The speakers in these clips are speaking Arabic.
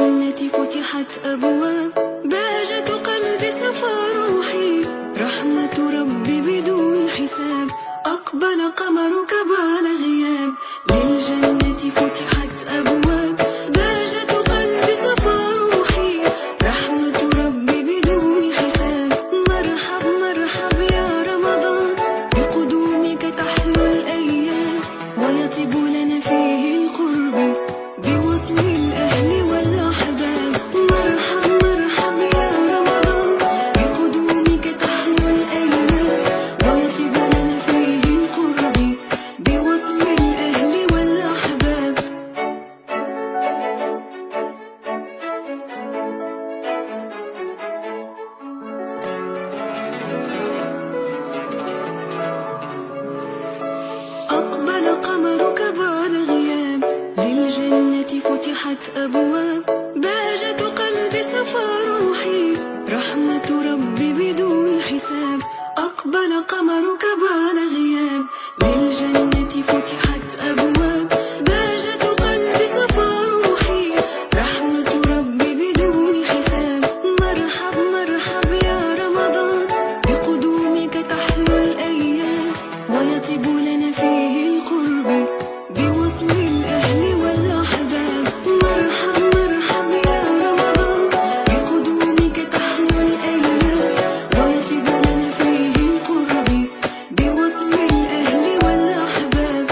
للجنة فتحت أبواب، بهجة قلبي صفى روحي، رحمة ربي بدون حساب، أقبل قمرك بعد غياب. للجنة فتحت أبواب، بهجة قلبي صفى روحي، رحمة ربي بدون حساب. مرحب مرحب يا رمضان، بقدومك تحلو الأيام، ويطيب لنا فيه القرب بوصل الأهل والأحباب. مرحب مرحب يا رمضان، بقدومك تحلو الأيام، ويطيب لنا فيه القرب بوصل الأهل والأحباب. أقبل قمرك بعد غياب، للجنة فتحت أبواب، بهجة قلبي صفى روحي، رحمة ربي بدون حساب. أقبل قمرك بعد غياب، للجنة فتحت أبواب، بهجة قلبي صفى روحي، رحمة ربي بدون حساب. مرحب مرحب يا رمضان، بقدومك تحلو الأيام، ويطيب لنا فيه القرب بوصل الأهل والأحباب. مرحب مرحب يا رمضان، بقدومك تحلو الأيام، ويطيب لنا فيه القرب بوصل الأهل والأحباب.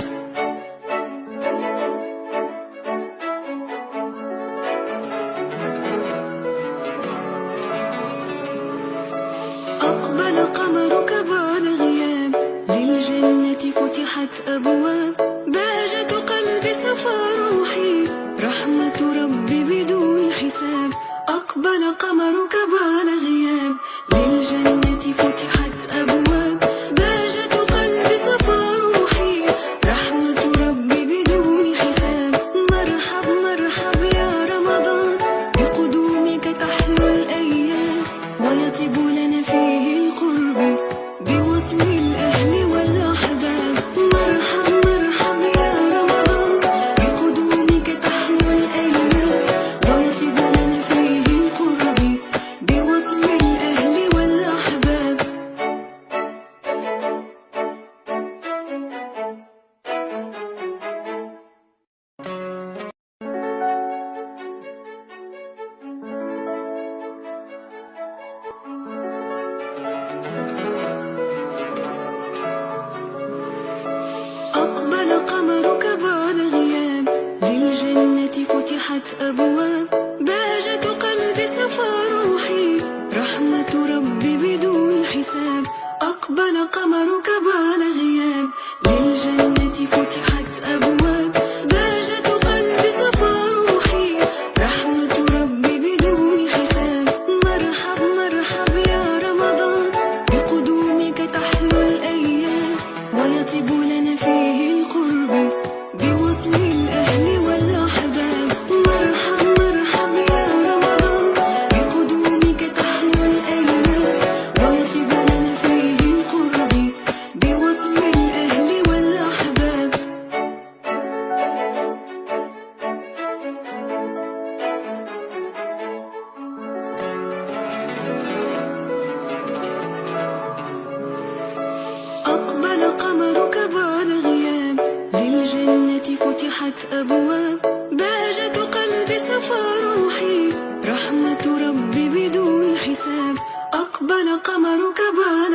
أقبل قمرك بعد غياب، للجنة فتحت أبواب، بهجة قلبي صفى روحي، رحمة ربي بدون حساب. أقبل قمرك بعد غياب، للجنة فتحت أبواب، بهجة قلبي صفى روحي، رحمة ربي بدون حساب. مرحب مرحب يا رمضان، بقدومك تحلو الأيام، ويطيب لنا فيه القرب بوصل الأهل والأحباب. مرحب مرحب يا رمضان، بقدومك تحلو الأيام، ويطيب لنا فيه القرب بوصل الأهل والأحباب. أقبل قمرك بعد غياب، للجنة فتحت أبواب، بهجة قلبي صفى روحي، رحمة ربي بدون حساب. أقبل قمرك بعد غياب، للجنة فتحت أبواب، بهجة قلبي صفى روحي، رحمة ربي بدون حساب. مرحب مرحب يا رمضان، بقدومك تحلو الأيام، ويطيب لنا فيه القرب بوصل الأهل والأحباب. مرحب مرحب يا رمضان، بقدومك تحلو الأيام، ويطيب لنا فيه القرب بوصل الأهل والأحباب. أقبل قمرك بعد غياب، للجنة فتحت أبواب، بهجة قلبي صفى روحي، رحمة ربي بدون حساب. أقبل قمرك بعد